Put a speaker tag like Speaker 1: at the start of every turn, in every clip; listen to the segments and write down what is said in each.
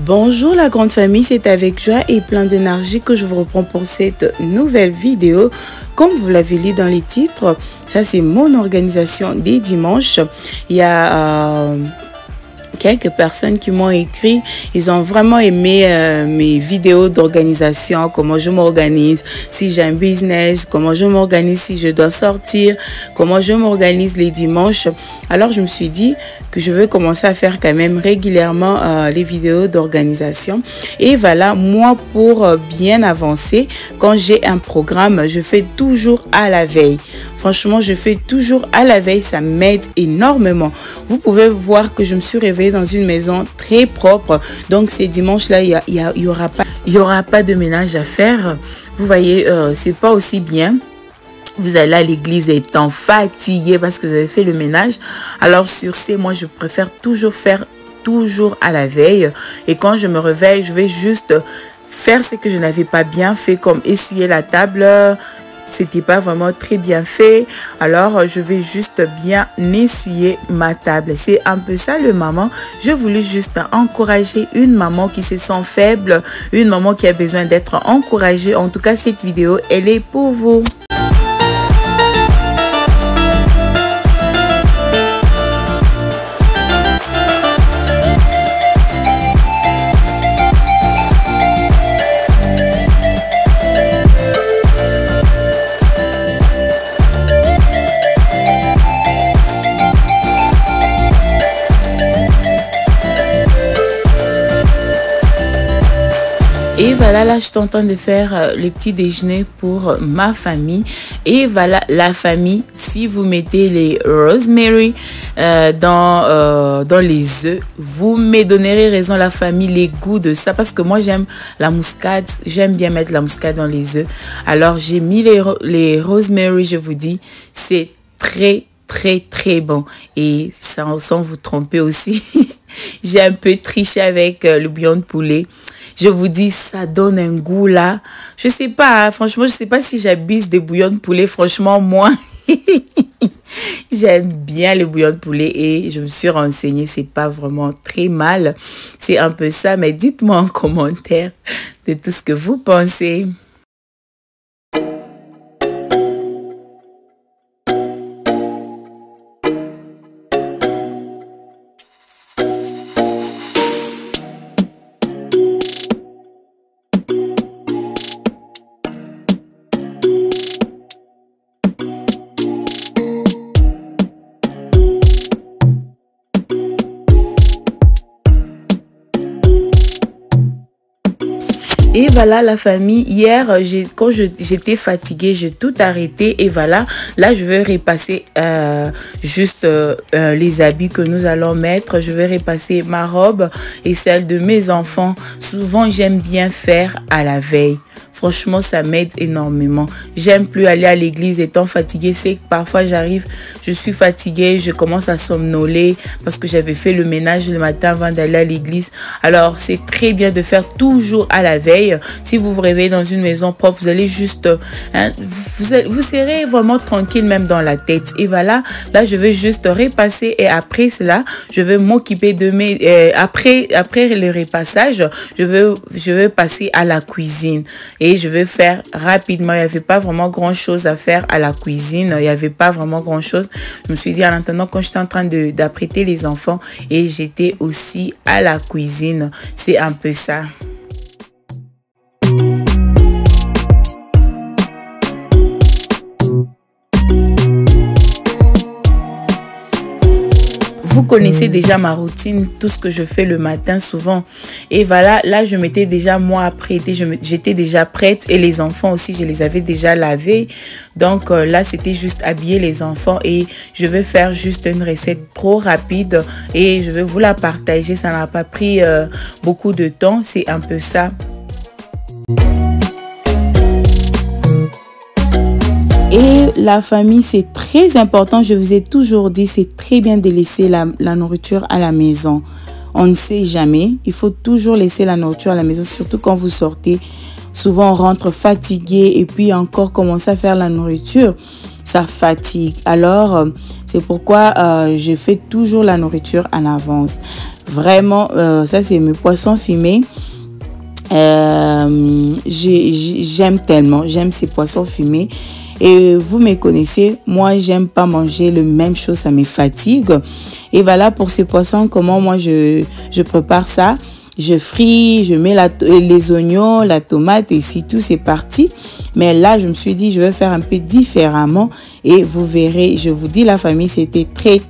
Speaker 1: Bonjour la grande famille, c'est avec joie et plein d'énergie que je vous reprends pour cette nouvelle vidéo. Comme vous l'avez lu dans les titres, ça c'est mon organisation des dimanches. Il y a quelques personnes qui m'ont écrit, ils ont vraiment aimé mes vidéos d'organisation, comment je m'organise si j'ai un business, comment je m'organise si je dois sortir, comment je m'organise les dimanches. Alors je me suis dit que je veux commencer à faire quand même régulièrement les vidéos d'organisation. Et voilà, moi pour bien avancer, quand j'ai un programme, je fais toujours à la veille. Franchement, je fais toujours à la veille, ça m'aide énormément. Vous pouvez voir que je me suis réveillée dans une maison très propre. Donc ces dimanches-là, il y aura pas de ménage à faire. Vous voyez, c'est pas aussi bien. Vous allez à l'église étant fatigué parce que vous avez fait le ménage. Alors sur ces, moi je préfère toujours faire à la veille. Et quand je me réveille, je vais juste faire ce que je n'avais pas bien fait, comme essuyer la table. C'était pas vraiment très bien fait, alors je vais juste bien essuyer ma table. C'est un peu ça le maman. Je voulais juste encourager une maman qui se sent faible, une maman qui a besoin d'être encouragée. En tout cas, cette vidéo, elle est pour vous. Et voilà, là, je suis en train de faire le petit déjeuner pour ma famille. Et voilà, la famille, si vous mettez les rosemary dans les œufs, vous me donnerez raison, la famille, les goûts de ça. Parce que moi, j'aime la muscade. J'aime bien mettre la muscade dans les œufs. Alors, j'ai mis les rosemary, je vous dis, c'est très bon. Et sans vous tromper aussi, j'ai un peu triché avec le bouillon de poulet. Je vous dis, ça donne un goût là. Je sais pas, hein, franchement, je sais pas si j'abuse des bouillons de poulet. Franchement, moi, j'aime bien le bouillon de poulet et je me suis renseignée. C'est pas vraiment très mal. C'est un peu ça, mais dites-moi en commentaire de tout ce que vous pensez. Et voilà la famille, hier quand j'étais fatiguée, j'ai tout arrêté et voilà, là je vais repasser juste les habits que nous allons mettre. Je vais repasser ma robe et celle de mes enfants. Souvent j'aime bien faire à la veille. Franchement, ça m'aide énormément. J'aime plus aller à l'église étant fatiguée. C'est que parfois j'arrive, je suis fatiguée, je commence à somnoler parce que j'avais fait le ménage le matin avant d'aller à l'église. Alors, c'est très bien de faire toujours à la veille. Si vous vous réveillez dans une maison propre, vous allez juste, vous serez vraiment tranquille même dans la tête. Et voilà, là, je vais juste repasser et après cela, je vais m'occuper de mes, après le repassage, je vais passer à la cuisine. Et je vais faire rapidement. Il n'y avait pas vraiment grand chose à faire à la cuisine. Il n'y avait pas vraiment grand chose. Je me suis dit en attendant quand j'étais en train d'apprêter les enfants et j'étais aussi à la cuisine. C'est un peu ça. vous connaissez déjà ma routine, tout ce que je fais le matin souvent. Et voilà, là je m'étais déjà moi apprêtée, j'étais déjà prête et les enfants aussi, je les avais déjà lavés. Donc là c'était juste habiller les enfants et je vais faire juste une recette trop rapide et je vais vous la partager. Ça n'a pas pris beaucoup de temps, c'est un peu ça. Et la famille, c'est très important. Je vous ai toujours dit, c'est très bien de laisser la nourriture à la maison. On ne sait jamais. Il faut toujours laisser la nourriture à la maison, surtout quand vous sortez. Souvent, on rentre fatigué et puis encore commencer à faire la nourriture, ça fatigue. Alors, c'est pourquoi je fais toujours la nourriture en avance. Vraiment, ça c'est mes poissons fumés. J'aime tellement, j'aime ces poissons fumés. Et vous me connaissez, moi j'aime pas manger le même chose, ça me fatigue. Et voilà pour ces poissons, comment moi je prépare ça. Je fris, je mets les oignons, la tomate et si tout c'est parti. Mais là je me suis dit je vais faire un peu différemment et vous verrez, je vous dis la famille c'était très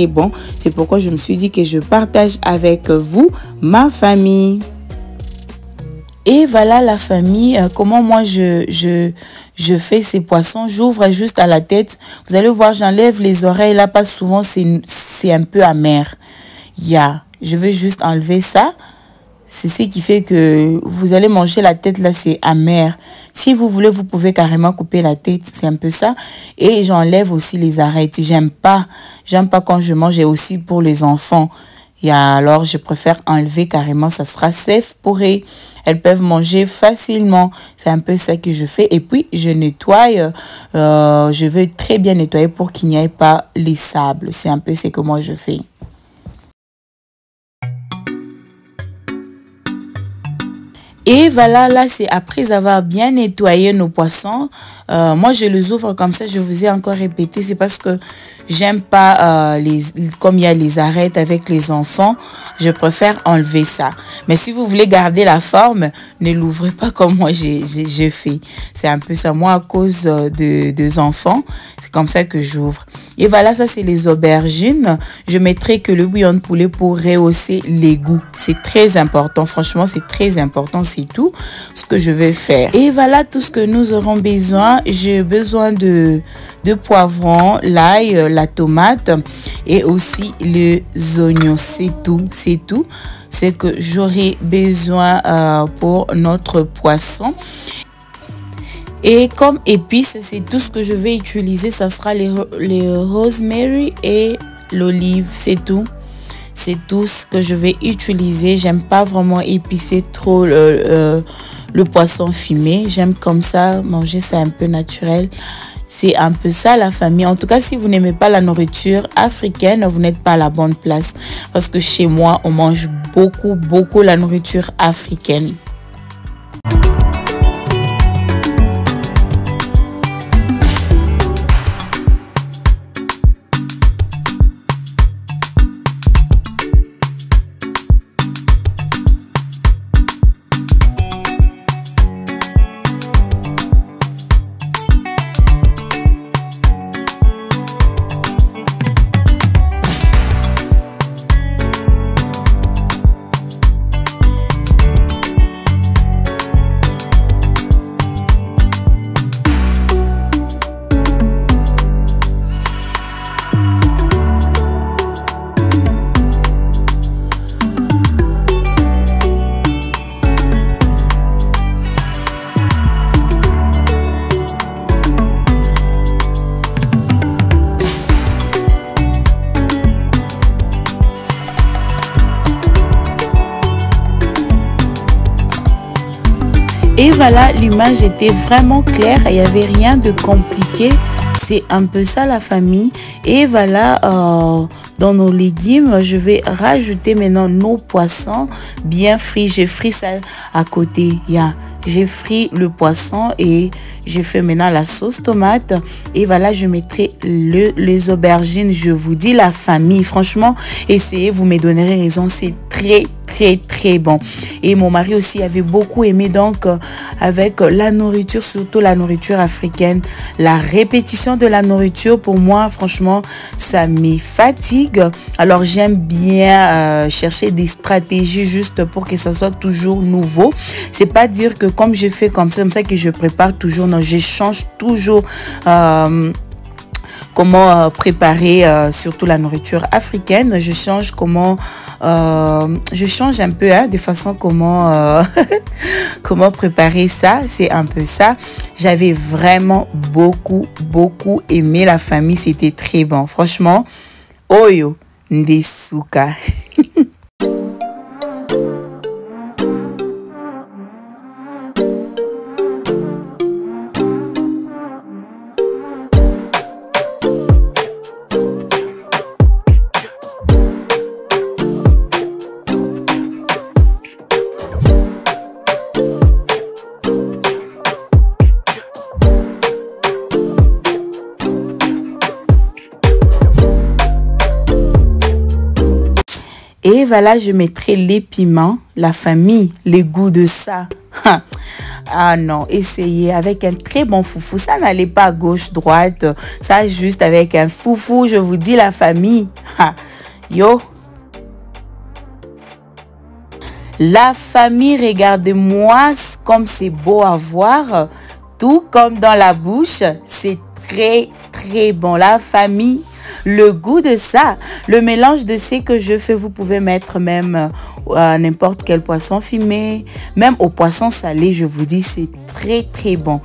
Speaker 1: bon. C'est pourquoi je me suis dit que je partage avec vous ma famille. Et voilà la famille, comment moi je fais ces poissons. J'ouvre juste à la tête. Vous allez voir, j'enlève les oreilles. Là, pas souvent, c'est un peu amer. Je vais juste enlever ça. C'est ce qui fait que vous allez manger la tête. Là, c'est amer. Si vous voulez, vous pouvez carrément couper la tête. C'est un peu ça. Et j'enlève aussi les arêtes. J'aime pas quand je mange. Et aussi pour les enfants. Alors, je préfère enlever carrément, ça sera safe pour elles. Elles peuvent manger facilement. C'est un peu ça que je fais. Et puis, je nettoie. Je vais très bien nettoyer pour qu'il n'y ait pas les sables. C'est un peu ce que moi je fais. Et voilà, là, c'est après avoir bien nettoyé nos poissons. Moi, je les ouvre comme ça. Je vous ai encore répété. C'est parce que j'aime pas, comme il y a les arêtes avec les enfants, je préfère enlever ça. Mais si vous voulez garder la forme, ne l'ouvrez pas comme moi j'ai fait. C'est un peu ça. Moi, à cause des enfants, c'est comme ça que j'ouvre. Et voilà, ça, c'est les aubergines. Je mettrai que le bouillon de poulet pour rehausser les goûts. C'est très important. Franchement, c'est très important. C'est tout ce que je vais faire. Et voilà tout ce que nous aurons besoin. J'ai besoin de poivrons, l'ail, la tomate et aussi les oignons. C'est tout. C'est tout ce que j'aurai besoin pour notre poisson. Et comme épices, c'est tout ce que je vais utiliser. Ça sera les rosemary et l'olive. C'est tout. C'est tout ce que je vais utiliser. J'aime pas vraiment épicer trop le poisson fumé. J'aime comme ça, manger ça un peu naturel. C'est un peu ça la famille. En tout cas, si vous n'aimez pas la nourriture africaine, vous n'êtes pas à la bonne place. Parce que chez moi, on mange beaucoup la nourriture africaine. Et voilà, l'image était vraiment claire, il n'y avait rien de compliqué. C'est un peu ça la famille. Et voilà, dans nos légumes, je vais rajouter maintenant nos poissons bien frits. J'ai frit ça à côté. J'ai frit le poisson et j'ai fait maintenant la sauce tomate. Et voilà, je mettrai les aubergines. Je vous dis, la famille, franchement, essayez, vous me donnerez raison. C'est très bon. Et mon mari aussi avait beaucoup aimé, donc avec la nourriture, surtout la nourriture africaine, la répétition de la nourriture, pour moi franchement ça me fatigue. Alors j'aime bien chercher des stratégies juste pour que ça soit toujours nouveau. C'est pas dire que comme je fais comme ça que je prépare toujours. Non, je change toujours comment préparer surtout la nourriture africaine. Je change comment je change un peu de façon comment comment préparer ça. C'est un peu ça. J'avais vraiment beaucoup aimé la famille. C'était très bon, franchement. Oyo ndesuka. Et voilà, je mettrai les piments, la famille, les goûts de ça. Ah non, essayez avec un très bon foufou. Ça n'allait pas à gauche, droite. Ça juste avec un foufou, je vous dis la famille. Yo. La famille, regardez-moi comme c'est beau à voir. Tout comme dans la bouche, c'est très bon. La famille, le goût de ça, le mélange de ce que je fais, vous pouvez mettre même n'importe quel poisson fumé, même au poisson salé, je vous dis, c'est très bon.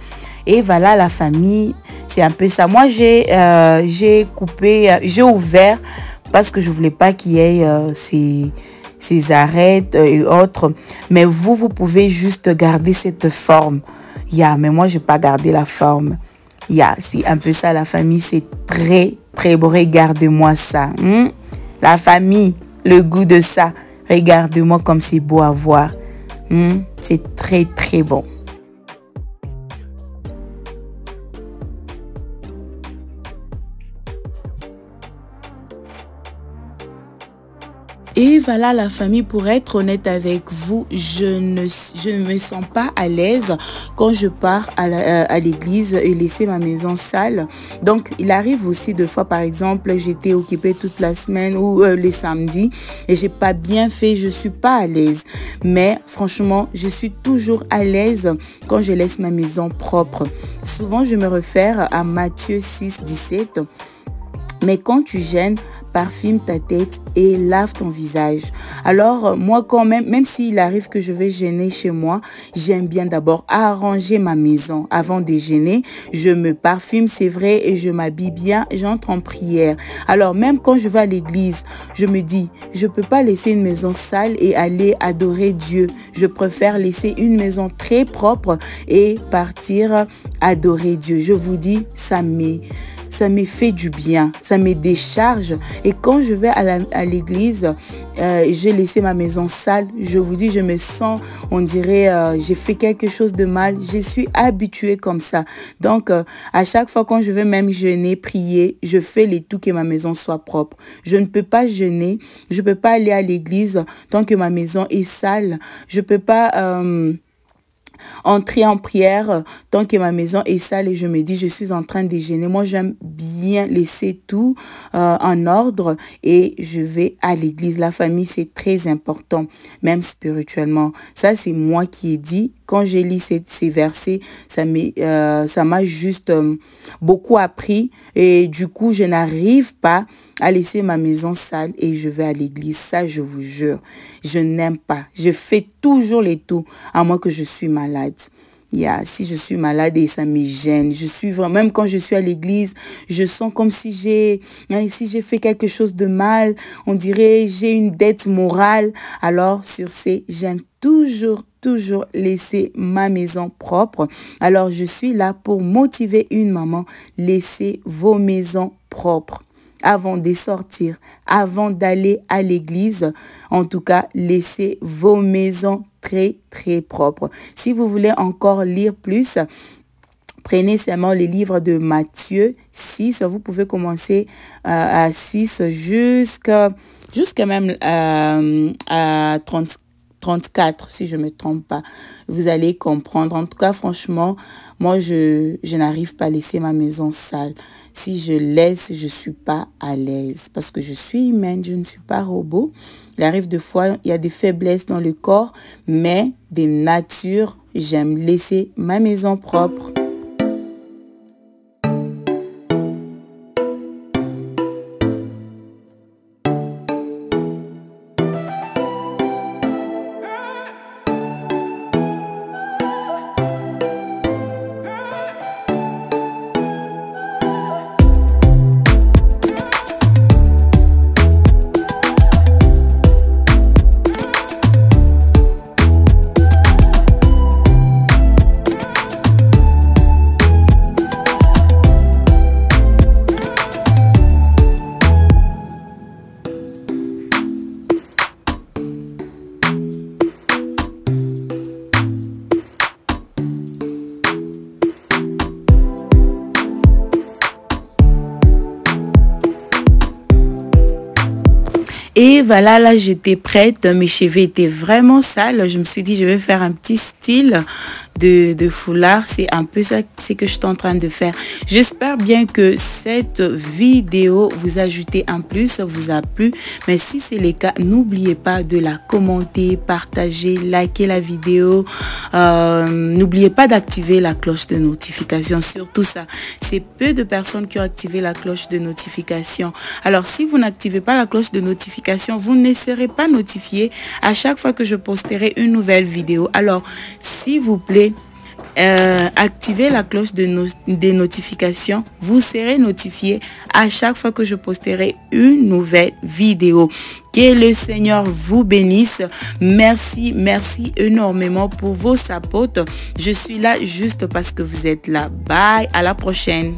Speaker 1: Et voilà, la famille, c'est un peu ça. Moi, j'ai coupé, j'ai ouvert parce que je voulais pas qu'il y ait ces arêtes et autres. Mais vous pouvez juste garder cette forme. Mais moi, je n'ai pas gardé la forme. C'est un peu ça, la famille, c'est très beau. Regardez-moi ça. La famille, le goût de ça. Regardez-moi comme c'est beau à voir. C'est très bon. Et voilà la famille, pour être honnête avec vous, je ne me sens pas à l'aise quand je pars à l'église et laisser ma maison sale. Donc il arrive aussi de fois, par exemple, j'étais occupée toute la semaine ou les samedis et j'ai pas bien fait, je suis pas à l'aise. Mais franchement, je suis toujours à l'aise quand je laisse ma maison propre. Souvent, je me réfère à Matthieu 6:17. Mais quand tu gênes, parfume ta tête et lave ton visage. Alors, moi, quand même s'il arrive que je vais gêner chez moi, j'aime bien d'abord arranger ma maison. Avant de gêner, je me parfume, c'est vrai, et je m'habille bien, j'entre en prière. Alors, même quand je vais à l'église, je me dis, je peux pas laisser une maison sale et aller adorer Dieu. Je préfère laisser une maison très propre et partir adorer Dieu. Je vous dis, ça me fait du bien, ça me décharge. Et quand je vais à l'église, j'ai laissé ma maison sale, je vous dis, je me sens, on dirait, j'ai fait quelque chose de mal. Je suis habituée comme ça. Donc, à chaque fois quand je vais même jeûner, prier, je fais les tout que ma maison soit propre. Je ne peux pas jeûner, je ne peux pas aller à l'église tant que ma maison est sale. Je ne peux pas entrer en prière tant que ma maison est sale et je me dis je suis en train de gêner. Moi, j'aime bien laisser tout en ordre et je vais à l'église. La famille, c'est très important, même spirituellement. Ça, c'est moi qui ai dit. Quand j'ai lu ces versets, ça m'a juste beaucoup appris et du coup, je n'arrive pas à laisser ma maison sale et je vais à l'église. Ça, je vous jure, je n'aime pas. Je fais toujours les tout, à moins que je suis malade. Si je suis malade et ça me gêne, je suis vraiment, même quand je suis à l'église, je sens comme si j'ai fait quelque chose de mal, on dirait j'ai une dette morale. Alors sur ces, j'aime toujours laisser ma maison propre. Alors je suis là pour motiver une maman, laissez vos maisons propres. Avant de sortir, avant d'aller à l'église, en tout cas, laissez vos maisons très propres. Si vous voulez encore lire plus, Prenez seulement les livres de Matthieu 6. Vous pouvez commencer à 6 jusqu'à même à 34, si je ne me trompe pas. Vous allez comprendre. En tout cas, franchement, moi, je n'arrive pas à laisser ma maison sale. Si je laisse, je ne suis pas à l'aise. Parce que je suis humaine, je ne suis pas robot. Il arrive des fois, il y a des faiblesses dans le corps, mais de nature, j'aime laisser ma maison propre. Et voilà, là, j'étais prête. Mes cheveux étaient vraiment sales. Je me suis dit, je vais faire un petit style de foulard. C'est un peu ça que je suis en train de faire. J'espère bien que cette vidéo vous a ajouté un plus, vous a plu. Mais si c'est le cas, n'oubliez pas de la commenter, partager, liker la vidéo. N'oubliez pas d'activer la cloche de notification. Surtout ça, c'est peu de personnes qui ont activé la cloche de notification. Alors, si vous n'activez pas la cloche de notification, vous ne serez pas notifié à chaque fois que je posterai une nouvelle vidéo. Alors, s'il vous plaît, activez la cloche des notifications. Vous serez notifié à chaque fois que je posterai une nouvelle vidéo. Que le Seigneur vous bénisse. Merci énormément pour vos supports. Je suis là juste parce que vous êtes là. Bye, à la prochaine.